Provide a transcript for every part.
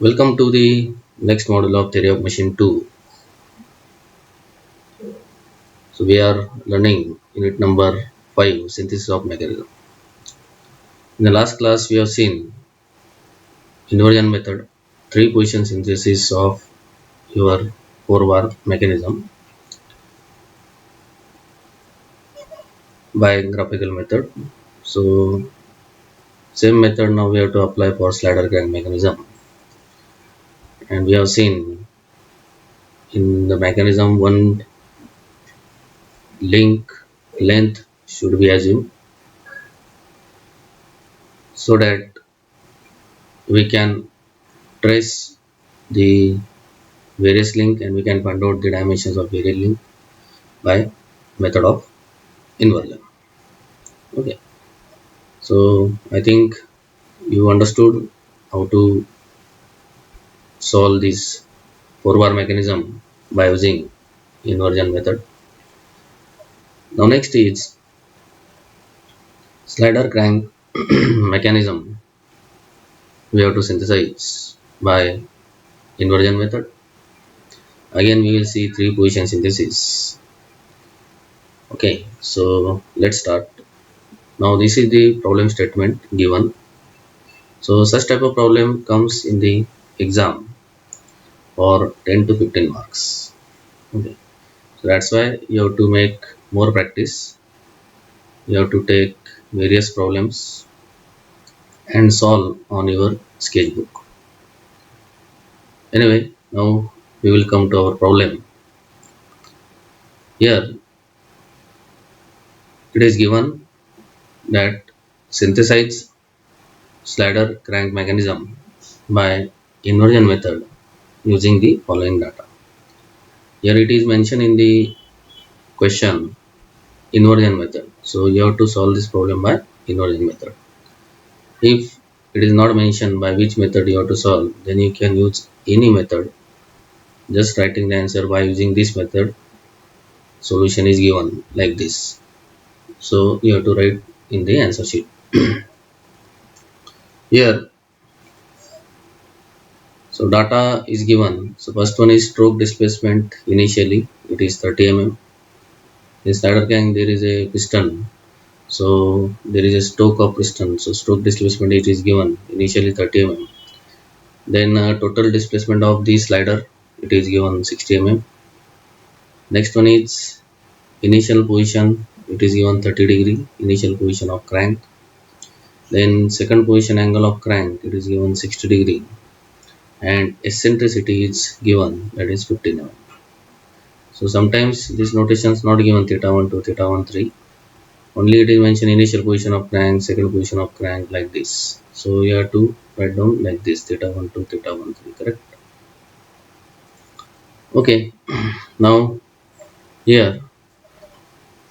Welcome to the next module of theory of machine 2. So we are learning unit number 5, synthesis of mechanism. In the last class we have seen inversion method, three position synthesis of your 4-bar mechanism by graphical method. So same method now we have to apply for slider crank mechanism, and we have seen in the mechanism one link length should be assumed so that we can trace the various link and we can find out the dimensions of various link by method of inversion. Okay, so I think you understood how to solve this 4-bar mechanism by using inversion method. Now next is slider crank mechanism. We have to synthesize by inversion method. Again we will see three position synthesis. Okay, so let's start. Now this is the problem statement given. So such type of problem comes in the exam for 10 to 15 marks. Okay, so that's why you have to make more practice. You have to take various problems and solve on your sketchbook. Anyway, now we will come to our problem. Here it is given that synthesize slider crank mechanism by inversion method using the following data. Here it is mentioned in the question inversion method. So you have to solve this problem by inversion method. If it is not mentioned by which method you have to solve, then you can use any method. Just writing the answer by using this method, solution is given like this. So you have to write in the answer sheet. Here, so data is given. So first one is stroke displacement. Initially, it is 30 mm. In slider crank, there is a piston. So there is a stroke of piston. So stroke displacement it is given initially 30 mm. Then total displacement of the slider it is given 60 mm. Next one is initial position, it is given 30 degree initial position of crank. Then second position angle of crank it is given 60 degree, and eccentricity is given, that is 15 mm. So sometimes this notation is not given theta 1 to theta 1 3, only it is mentioned initial position of crank, second position of crank, like this. So you have to write down like this, theta 1 to theta 1 3, correct? Okay, now here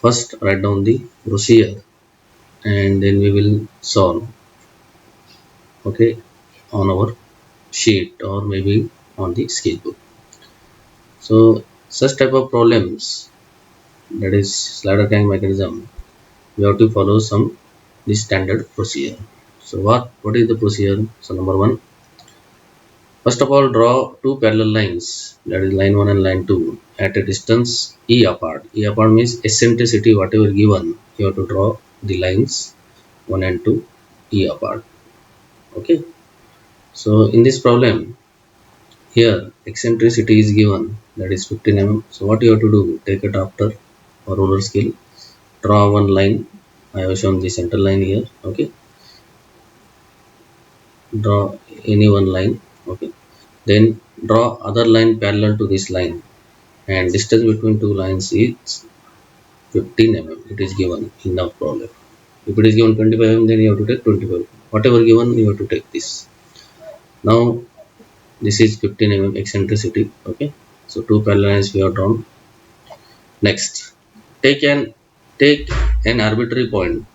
first write down the procedure and then we will solve, okay, on our sheet or maybe on the sketchbook. So such type of problems, that is slider crank mechanism, we have to follow some the standard procedure. So what is the procedure? So number one, first of all draw two parallel lines, that is line 1 and line 2, at a distance e apart. E apart means eccentricity whatever given, you have to draw the lines 1 and 2 e apart. Okay, so in this problem here eccentricity is given, that is 15 mm. So what you have to do, take a drafter or ruler scale, draw one line. I have shown the center line here. Okay, draw any one line. Okay, then draw other line parallel to this line, and distance between two lines is 15 mm. It is given in the problem. If it is given 25 mm, then you have to take 25. Whatever given, you have to take this. Now this is 15 mm eccentricity. Okay, so two parallel lines we have drawn. Next, take an arbitrary point,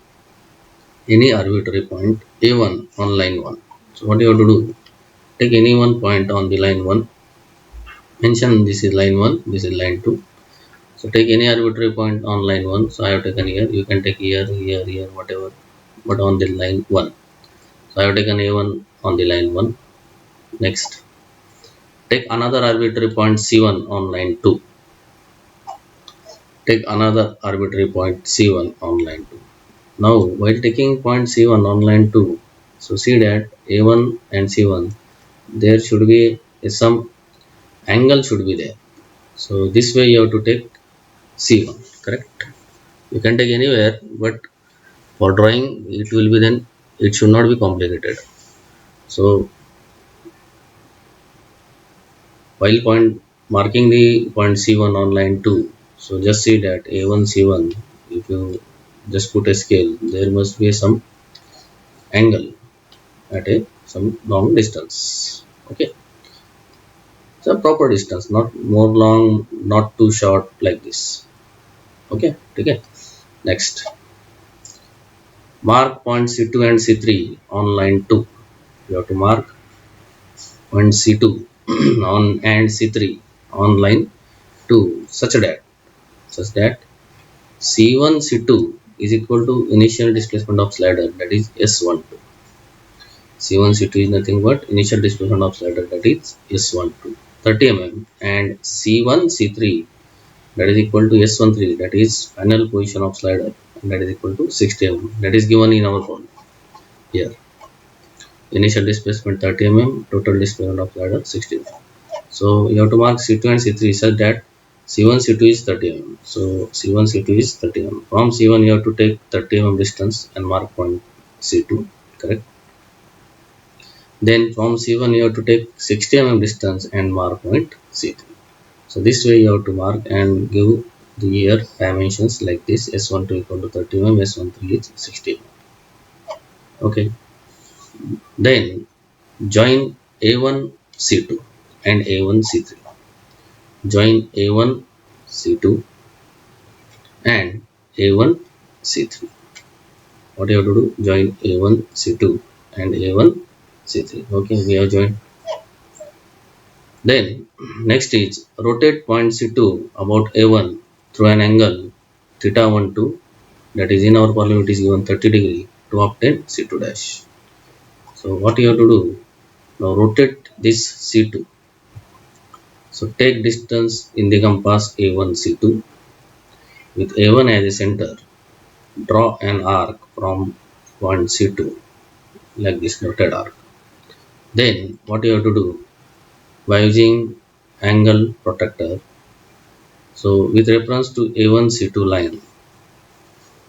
any arbitrary point a1 on line 1. So what you have to do, take any one point on the line 1, mention this is line 1, this is line 2. So take any arbitrary point on line 1. So I have taken here, you can take here, here, here, whatever, but on the line 1. So I have taken a1 on the line 1. Next, take another arbitrary point C1 on line 2. Take another arbitrary point C1 on line 2. Now, while taking point C1 on line 2, so see that A1 and C1, there should be some angle should be there. So this way you have to take C1, correct? You can take anywhere, but for drawing it will be then it should not be complicated. So while point marking the point C1 on line 2, so just see that A1 C1, if you just put a scale, there must be some angle at a some long distance. Okay, so proper distance, not more long, not too short like this. Okay, okay. Next, mark point C2 and C3 on line 2. You have to mark point C2 on and C3 on line 2 such that C1 C2 is equal to initial displacement of slider, that is S12. C1 C2 is nothing but initial displacement of slider, that is S12 30 mm, and C1 C3, that is equal to S13, that is final position of slider, that is equal to 60 mm, that is given in our problem here. Initial displacement 30 mm, total displacement of slider 60 mm. So you have to mark C2 and C3 such that C1 C2 is 30 mm. So C1 C2 is 30 mm. From C1 you have to take 30 mm distance and mark point C2, correct? Then from C1 you have to take 60 mm distance and mark point C3. So this way you have to mark and give the year dimensions like this: S12 equal to 30 mm, S13 is 60 mm. Okay. Then join A1 C2 and A1 C3. Join A1 C2 and A1 C3. What you have to do? Join A1 C2 and A1 C3. Okay, we have joined. Then next is rotate point C2 about A1 through an angle theta 1 2, that is in our problem it is given 30 degree, to obtain C2 dash. So what you have to do? Now rotate this C2. So take distance in the compass A1 C2 with A1 as a center. Draw an arc from point C2 like this dotted arc. Then what you have to do? By using angle protractor, so with reference to A1 C2 line,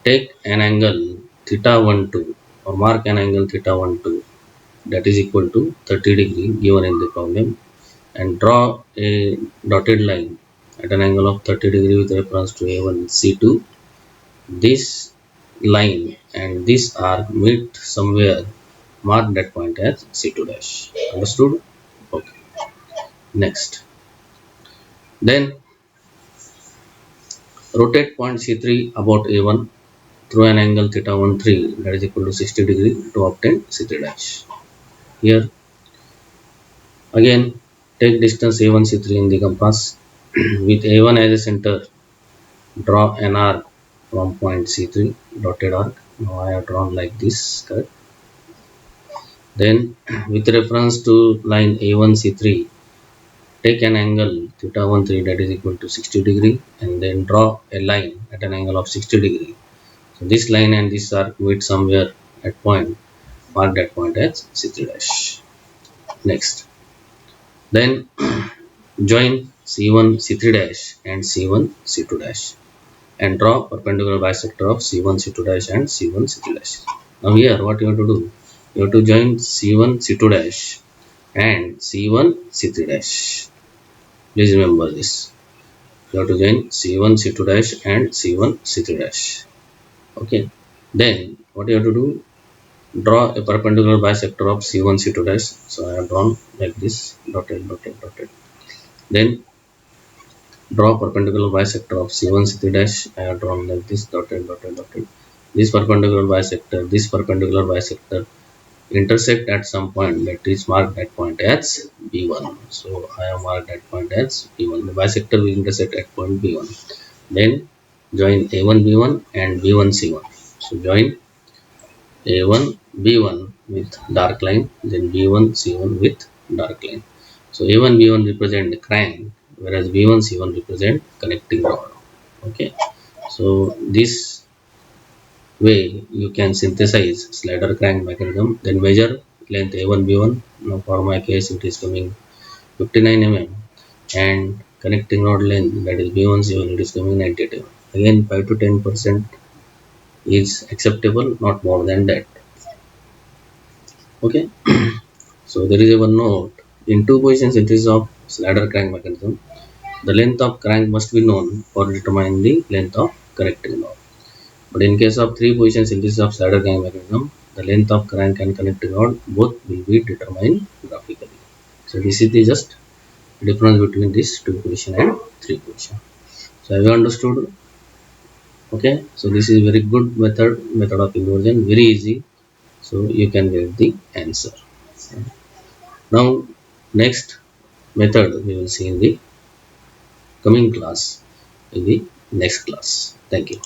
take an angle theta 1 2 or mark an angle theta 1 2, that is equal to 30 degree given in the problem, and draw a dotted line at an angle of 30 degree with reference to A1 C2. This line and this arc meet somewhere. Mark that point as C2 dash. Understood? Okay. Next, then rotate point C3 about A1 through an angle theta 1 3, that is equal to 60 degree, to obtain C3 dash. Here again take distance A1 C3 in the compass with A1 as a center. Draw an arc from point C3, dotted arc. Now I have drawn like this, correct? Then with reference to line A1 C3, take an angle theta 1 3, that is equal to 60 degree, and then draw a line at an angle of 60 degree. So this line and this arc meet somewhere at point. Mark that point as C3 dash. Next, then join C1 C3 dash and C1 C2 dash and draw perpendicular bisector of C1 C2 dash and C1 C3 dash. Now here what you have to do? You have to join C1 C2 dash and C1 C3 dash. Please remember this. You have to join C1 C2 dash and C1 C3 dash. Okay. Then what you have to do? Draw a perpendicular bisector of C1 C2 dash. So I have drawn like this, dotted, dotted, dotted. Then draw perpendicular bisector of C1 C3 dash. I have drawn like this, dotted, dotted, dotted. This perpendicular bisector intersect at some point, that is mark that point as B1. So I have marked that point as B1. The bisector will intersect at point B1. Then join A1 B1 and B1 C1. So join A1 B1 with dark line, then B1 C1 with dark line. So A1 B1 represent the crank, whereas B1 C1 represent connecting rod. Okay. So this way you can synthesize slider crank mechanism, then measure length A1 B1. Now for my case it is coming 59 mm, and connecting rod length, that is B1 C1, it is coming 98 mm. Again 5 to 10% is acceptable, not more than that. Okay. So there is a one note. In two position synthesis of slider crank mechanism, the length of crank must be known for determining the length of connecting rod. But in case of three position synthesis of slider crank mechanism, the length of crank and connecting rod both will be determined graphically. So this is the just difference between this two position and three position. So have you understood? Okay. So this is very good method of inversion, very easy. So you can get the answer. Now next method we will see in the coming class, in the next class. Thank you.